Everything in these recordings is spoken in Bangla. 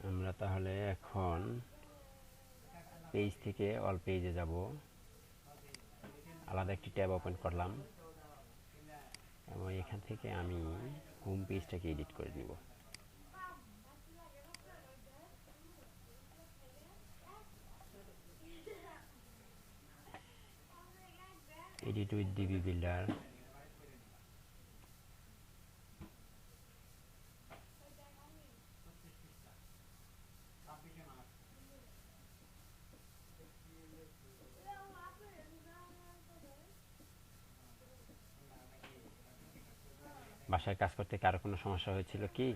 আমরা তাহলে এখন পেজ থেকে অল পেজে যাব। আলাদা একটি ট্যাব ওপেন করলাম এবং এখান থেকে আমি হোম পেজটাকে এডিট করে নিব। Edit with DB builder. বাসায় কাজ করতে কারো কোনো সমস্যা হয়েছিল কি?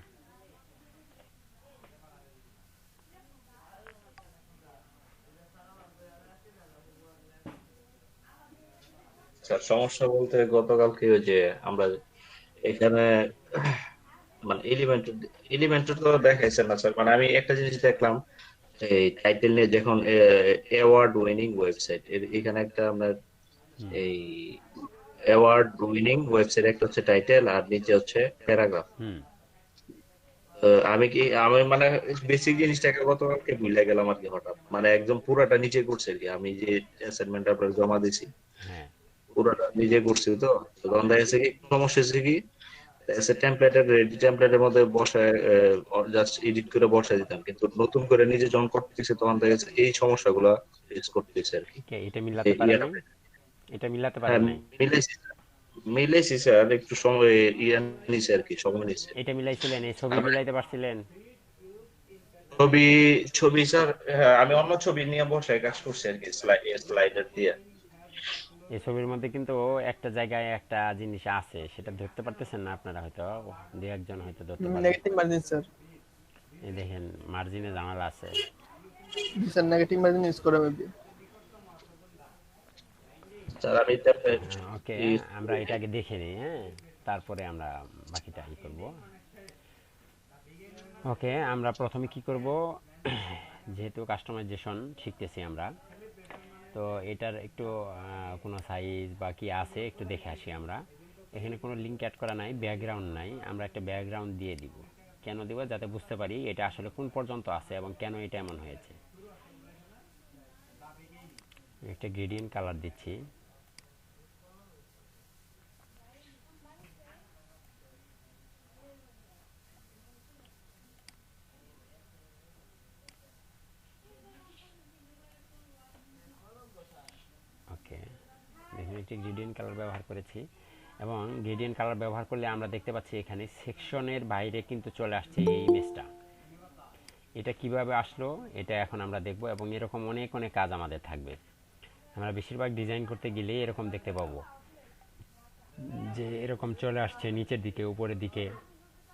স্যার সমস্যা বলতে গতকালকে ওই যে আমরা এখানে মানে এলিমেন্টের তো দেখাইছে না স্যার, মানে আমি একটা জিনিস দেখলাম এই টাইটেল নিয়ে, যখন অ্যাওয়ার্ড উইনিং ওয়েবসাইট, এখানে একটা আমরা হুম এই অ্যাওয়ার্ড উইনিং ওয়েবসাইট একটা হচ্ছে টাইটেল আর নিচে হচ্ছে প্যারাগ্রাফ। হুম আমি মানে বেসিক জিনিসটাকে গতকালকে ভুলে গেলাম আর কি, হঠাৎ মানে একদম পুরাটা নিজে করছে আর কি। আমি যে অ্যাসাইনমেন্ট আপনার জমা দিছি হ্যাঁ পুরাটা নিজে করছি, তো তো তখন দেখা গেছে কি সমস্যা হচ্ছে কি, টেমপ্লেটের রেডি টেমপ্লেটের মধ্যে বসায় জাস্ট এডিট করে বসায় দিতাম, কিন্তু নতুন করে নিজে যখন করতেছি তখন দেখা গেছে এই সমস্যাগুলো ফেস করতেছে আর কি। এটা মিলাতে পারেন ইয়াটা নাই? এটা মিলাতে হ্যাঁ, পারেন নাই? মিলাইছি মিলাইছি স্যার, একটু সময় ইয়ে নিছে আর কি, সময় নিছে। এটা মিলাইছিলেন? এই ছবি তারপরে মিলাইতে পারছিলেন? ছবি ছবি স্যার, হ্যাঁ আমি অন্য ছবি নিয়ে বসে কাজ করছি আর কি, স্লাইডার দিয়ে। এই ছবির মধ্যে কিন্তু একটা জায়গায় একটা জিনিস আছে, সেটা ধরতে পারতেছেন না আপনারা, হয়তো দু একজন হয়তো ধরতে পারবে। Negative margin sir. এই দেখেন, মার্জিনে ঝামেলা আছে। জি স্যার, নেগেটিভ মার্জিন ইউজ করে মেবি। স্যার আমি তারপরে ওকে, ই- আমরা এটা আগে দেখে নিই, হ্যাঁ, তারপরে আমরা বাকিটা ই করব। ওকে, আমরা প্রথমে কি করব, যেহেতু কাস্টমাইজেশন শিখতেছি আমরা, তো এটার একটু কোনো সাইজ বা কি আছে একটু দেখে আসি আমরা। এখানে কোনো লিঙ্ক অ্যাড করা নাই, ব্যাকগ্রাউন্ড নাই, আমরা একটা ব্যাকগ্রাউন্ড দিয়ে দিব। কেন দিব? যাতে বুঝতে পারি এটা আসলে কোন পর্যন্ত আছে এবং কেন এটা এমন হয়েছে। একটা গ্রেডিয়েন্ট কালার দিচ্ছি। ওকে, দেখুন একটি গ্রেডিয়েন্ট কালার ব্যবহার করেছি, এবং গ্রেডিয়েন্ট কালার ব্যবহার করলে আমরা দেখতে পাচ্ছি এখানে সেকশনের বাইরে কিন্তু চলে আসছে এই ইমেজটা। এটা কিভাবে আসলো এটা এখন আমরা দেখব, এবং এরকম অনেক অনেক কাজ আমাদের থাকবে। আমরা বেশিরভাগ ডিজাইন করতে গেলে এরকম দেখতে পাবো যে এরকম চলে আসছে নিচের দিকে উপরের দিকে।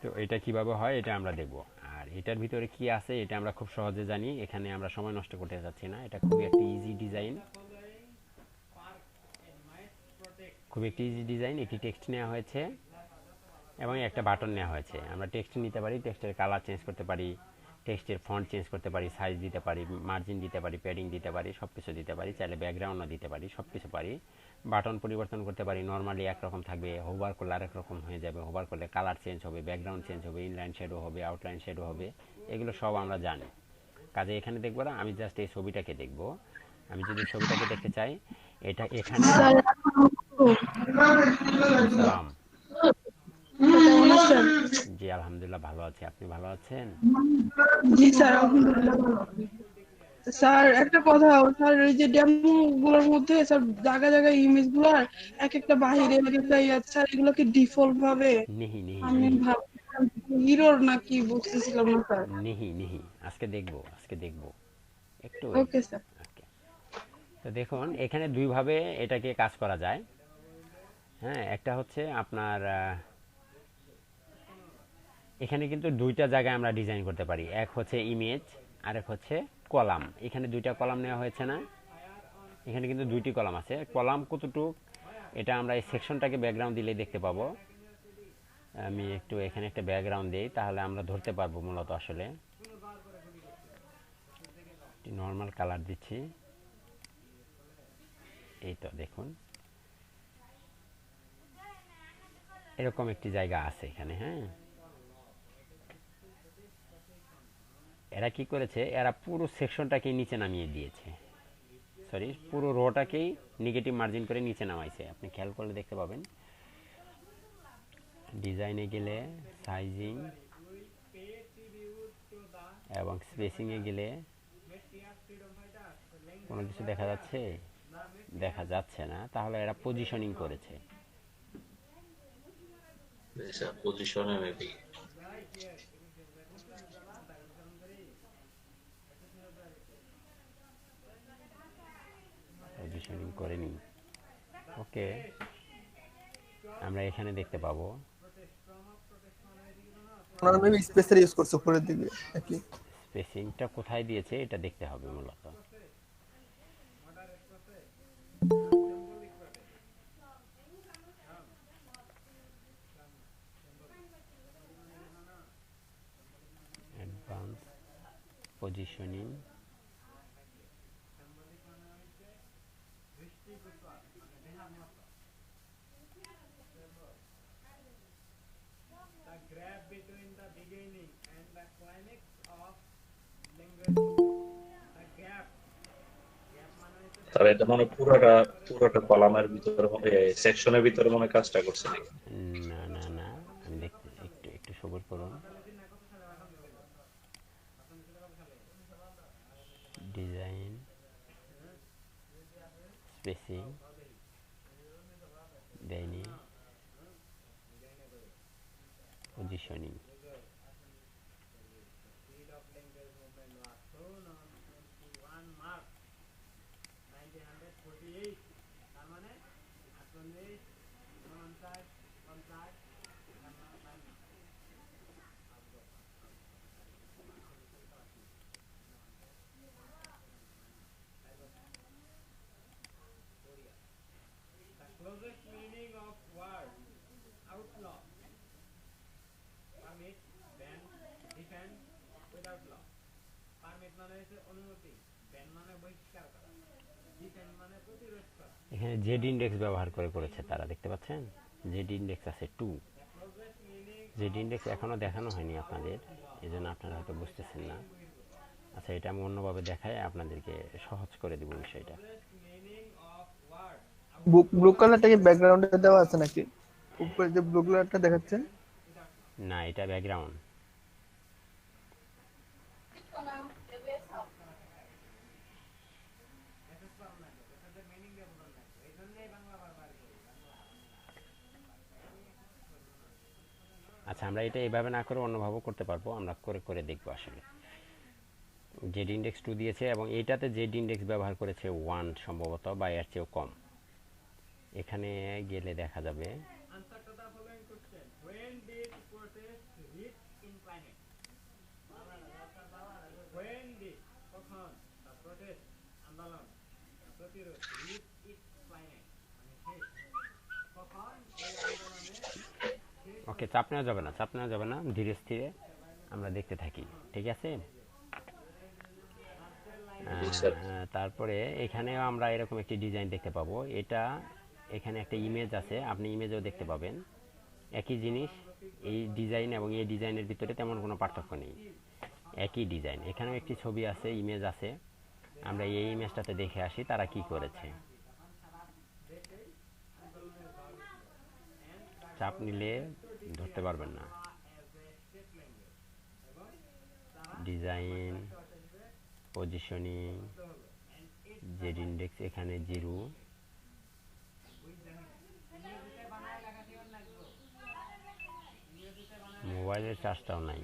তো এটা কিভাবে হয় এটা আমরা দেখব। আর এটার ভিতরে কি আছে এটা আমরা খুব সহজে জানি, এখানে আমরা সময় নষ্ট করতে যাচ্ছি না। এটা খুবই একটা ইজি ডিজাইন, খুব একটি ইজি ডিজাইন। একটি টেক্সট নেওয়া হয়েছে এবং একটা বাটন নেওয়া হয়েছে। আমরা টেক্সট নিতে পারি, টেক্সটের কালার চেঞ্জ করতে পারি, টেক্সটের ফন্ট চেঞ্জ করতে পারি, সাইজ দিতে পারি, মার্জিন দিতে পারি, প্যাডিং দিতে পারি, সব কিছু দিতে পারি, চাইলে ব্যাকগ্রাউন্ডও দিতে পারি, সব কিছু পারি। বাটন পরিবর্তন করতে পারি, নর্মালি একরকম থাকবে, হোভার করলে আরেক রকম হয়ে যাবে, হোভার করলে কালার চেঞ্জ হবে, ব্যাকগ্রাউন্ড চেঞ্জ হবে, ইনলাইন শেডো হবে, আউটলাইন শেডো হবে, এগুলো সব আমরা জানি। কাজে এখানে দেখবো না, আমি জাস্ট এই ছবিটাকে দেখব। আমি যদি ছবিটাকে দেখতে চাই, এটা এখানে। স্যার ওয়ালাইকুম সালাম। কেমন আছেন? জি আলহামদুলিল্লাহ ভালো আছি, আপনি ভালো আছেন? জি স্যার, আলহামদুলিল্লাহ ভালো। স্যার একটা কথা, স্যার এই যে ডেমো গুলোর মধ্যে স্যার জায়গা জায়গায় ইমেজ গুলার এক একটা বাহিরে এক একটা ইয়ে, স্যার এগুলো কি ডিফল্ট ভাবে? নিহি নিহি আমি নিহি ভাবছিলাম হিরোর নাকি, বুঝতেছিলাম না স্যার। নিহি নিহি আজকে দেখবো, আজকে দেখবো, একটু ওয়েট। Okay sir. ওকে, তো দেখুন এখানে দুইভাবে এটাকে কাজ করা যায়। হ্যাঁ, একটা হচ্ছে আপনার এখানে কিন্তু দুইটা জায়গায় আমরা ডিজাইন করতে পারি। এক হচ্ছে ইমেজ, আর এক হচ্ছে কলাম। এখানে দুইটা কলাম নেওয়া হয়েছে না? এখানে কিন্তু দুইটি কলাম আছে। কলাম কতটুক এটা আমরা এই সেকশনটাকে ব্যাকগ্রাউন্ড দিলেই দেখতে পাবো। আমি একটু এখানে একটা ব্যাকগ্রাউন্ড দিই, তাহলে আমরা ধরতে পারবো মূলত আসলে। নর্মাল কালার দিচ্ছি, এই তো দেখুন এরকম একটি জায়গা আছে এখানে। হ্যাঁ, এরা কি করেছে, এরা পুরো সেকশনটাকে নিচে নামিয়ে দিয়েছে, সরি পুরো রোটাকেই নেগেটিভ মার্জিন করে নিচে নামাইছে। আপনি খেয়াল করলে দেখতে পাবেন, ডিজাইনে গেলে সাইজিং এবং স্পেসিংয়ে গেলে কোনো কিছু দেখা যাচ্ছে, দেখা যাচ্ছে না। তাহলে এরা পজিশনিং করেছে। স্যার পজিশনে মেবি পজিশনিং করেনি। ওকে, আমরা এখানে দেখতে পাবো ওনারা মেবি স্পেসার ইউজ করছে উপরের দিকে নাকি? স্পেসিংটা কোথায় দিয়েছে এটা দেখতে হবে মূলত। অ্যাডভান্স পজিশনিং, স্যার এটা মানে পুরোটা কলামের ভিতরে মনে সেকশনের ভিতরে মনে কাজটা করছে নাকি? না না না, আমি দেখতে একটু একটু সবুর করুন। ডিজাইন, স্পেসিং দেয়নি, পজিশনিং। এখানে জেড ইন্ডেক্স ব্যবহার করে করেছে তারা, দেখতে পাচ্ছেন জেড ইন্ডেক্স আছে 2। জেড ইন্ডেক্স এখনো দেখানো হয়নি আপনাদের, এই জন্য আপনারা হয়তো বুঝতেছেন না। আচ্ছা, এটা আমি অন্যভাবে দেখাই, আপনাদেরকে সহজ করে দেব বিষয়টা। ব্লু কালারটা কি ব্যাকগ্রাউন্ডে দেওয়া আছে নাকি? উপরে যে ব্লু কালারটা দেখাচ্ছেন? না, এটা ব্যাকগ্রাউন্ড। আচ্ছা, আমরা এটা এইভাবে না করে অন্যভাবেও করতে পারবো, আমরা করে করে দেখবো। আসলে জেড ইন্ডেক্স 2 দিয়েছে এবং এইটাতে জেড ইন্ডেক্স ব্যবহার করেছে 1 সম্ভবত, বা এর চেয়েও কম। এখানে গেলে দেখা যাবে ওকে, চাপ নেওয়া যাবে না, চাপ নেওয়া যাবে না, ধীরে স্থিরে আমরা দেখতে থাকি, ঠিক আছে? তারপরে এখানেও আমরা এরকম একটি ডিজাইন দেখতে পাবো। এটা এখানে একটা ইমেজ আছে, আপনি ইমেজও দেখতে পাবেন একই জিনিস। এই ডিজাইন এবং এই ডিজাইনের ভিতরে তেমন কোনো পার্থক্য নেই, একই ডিজাইন। এখানেও একটি ছবি আছে, ইমেজ আছে। আমরা এই ইমেজটাতে দেখে আসি তারা কি করেছে। চাপ নিলে ধরতে পারবেন না। ডিজাইন, পজিশনিং, জেড ইন্ডেক্স এখানে 0, মোবাইলের চার্জটাও নাই।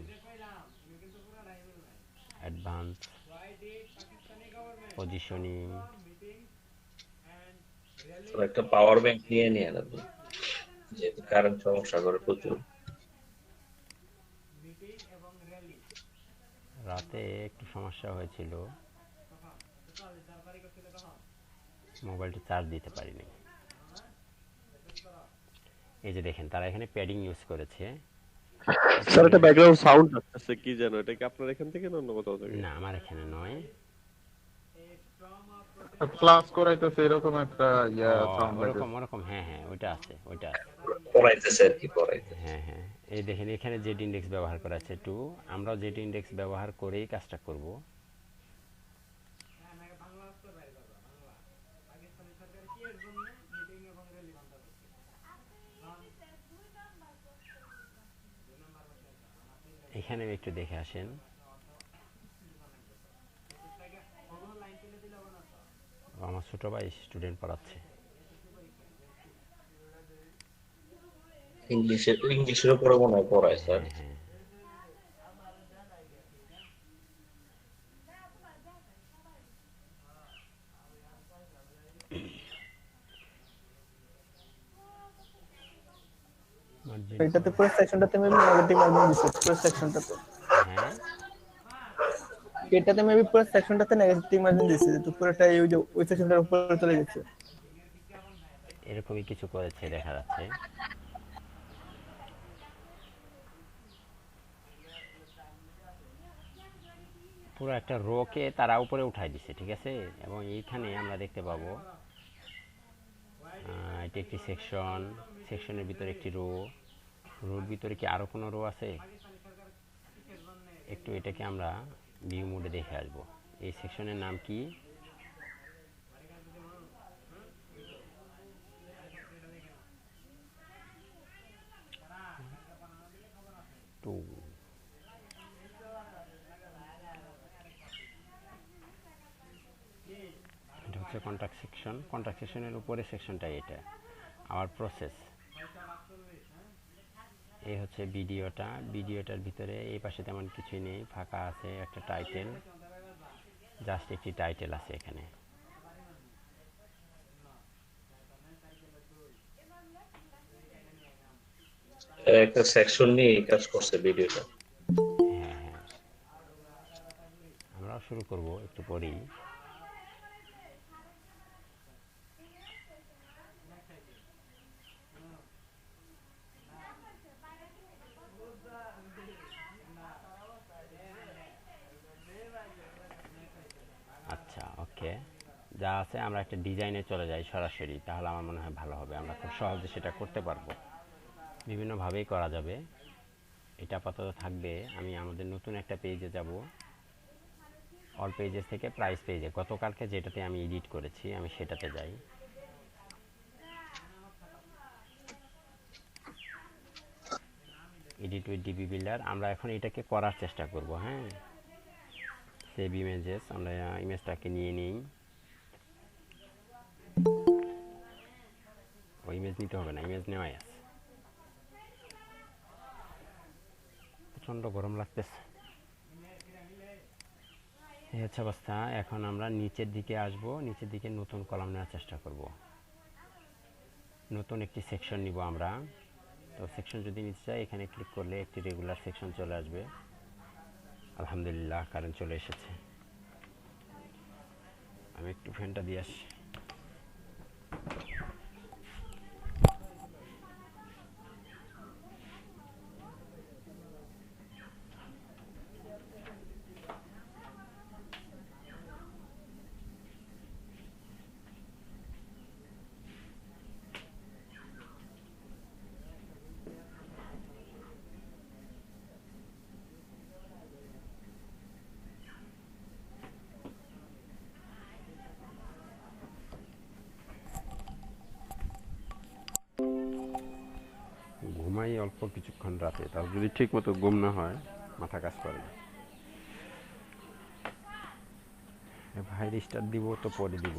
অ্যাডভান্স পজিশনিং, একটা পাওয়ার ব্যাংক নিয়ে নিয়ে নেবেন, যেহেতু কারেন্ট সমস্যা করে প্রচুর। রাতে একটু সমস্যা হয়েছিল, মোবাইলটা চার্জ দিতে পারিনি। এই যে দেখেন, তারা এখানে প্যাডিং ইউজ করেছে। স্যার একটা ব্যাকগ্রাউন্ড সাউন্ড আসছে, কি জানো এটা? কি আপনার এখান থেকে না অন্য কোথাও থেকে? না, আমার এখানে নয়। ক্লাস করাইতেছে এরকম একটা সাউন্ড লাগে। ওরকম ওরকম, হ্যাঁ হ্যাঁ, ওইটা আছে, ওইটা আছে। পড়াইতেছে আর কি, পড়াইতেছে। হ্যাঁ হ্যাঁ, এই দেখেন এখানে জেড ইন্ডেক্স ব্যবহার করা আছে 2, আমরাও জেড ইন্ডেক্স ব্যবহার করেই কাজটা করব। এখানে একটু দেখে আসেন। আমার ছোট ভাই স্টুডেন্ট পড়াচ্ছে। ইংলিশের উপরে মনে হয় পড়ায় স্যার। হ্যাঁ হ্যাঁ, মার্জিন এটাতে পুরো সেকশনটাতে মেবি নেগেটিভ মার্কিং দিছে পুরো সেকশনটাতে। হ্যাঁ এটাতে মেবি পুরো সেকশনটাতে নেগেটিভ মার্কিং দিছে, তো পুরোটা এই যে ওই সেকশনটার উপরে চলে গেছে। এরকমই কিছু করেছে দেখা যাচ্ছে। পুরো একটা রোকে তারা উপরে উঠাই দিছে, ঠিক আছে। এবং এইখানে আমরা দেখতে পাবো এটি একটি সেকশন, সেকশনের ভিতরে একটি রো, রোর ভিতরে কি আরো কোনো রো আছে? একটু এটাকে আমরা ভিউ মোডে দেখে আসবো। এই সেকশনের নাম কি? টু। এটা হচ্ছে কন্ট্রাক্ট সেকশন। কন্ট্রাক্ট সেকশনের উপরে সেকশনটা এটা আবার প্রসেস। এই হচ্ছে ভিডিওটা, ভিডিওটার ভিতরে এই পাশে তেমন কিছুই নেই, ফাঁকা আছে। একটা টাইটেল, জাস্ট একটি টাইটেল আছে এখানে। একটা সেকশন নিয়ে এই কাজ করছে ভিডিওটা। হ্যাঁ হ্যাঁ, আমরাও শুরু করব একটু পরেই। আচ্ছা ওকে, যা আছে আমরা একটা ডিজাইনে চলে যাই সরাসরি, তাহলে আমার মনে হয় ভালো হবে। আমরা খুব সহজে সেটা করতে পারবো, বিভিন্নভাবেই করা যাবে। এটা আপাতত থাকবে। আমি আমাদের নতুন একটা পেজে যাব, অল পেজেস থেকে প্রাইস পেজে, গতকালকে যেটাতে আমি এডিট করেছি আমি সেটাতে যাই। এডিট উইথ ডিবি বিল্ডার, আমরা এখন এটাকে করার চেষ্টা করব। হ্যাঁ, সেভ ইমেজেস, আমরা ইমেজটাকে নিয়ে নিই। ওই ইমেজ নিতে হবে না, ইমেজ নেওয়াই আছে। প্রচণ্ড গরম লাগতেছে। এই হচ্ছে অবস্থা। এখন আমরা নিচের দিকে আসব, নিচের দিকে নতুন কলাম নেওয়ার চেষ্টা করব। নতুন একটি সেকশন নিব আমরা। তো সেকশন যদি নিতে চাই, এখানে ক্লিক করলে একটি রেগুলার সেকশন চলে আসবে। আলহামদুলিল্লাহ কারেন্ট চলে এসেছে। আমি একটু ফ্যানটা দিয়ে আসি। ঘুমাই অল্প কিছুক্ষণ রাতে, তাও যদি ঠিক মতো ঘুম না হয় মাথা কাজ করে না। ভাই রিস্টার্ট দিব তো পরে দিব।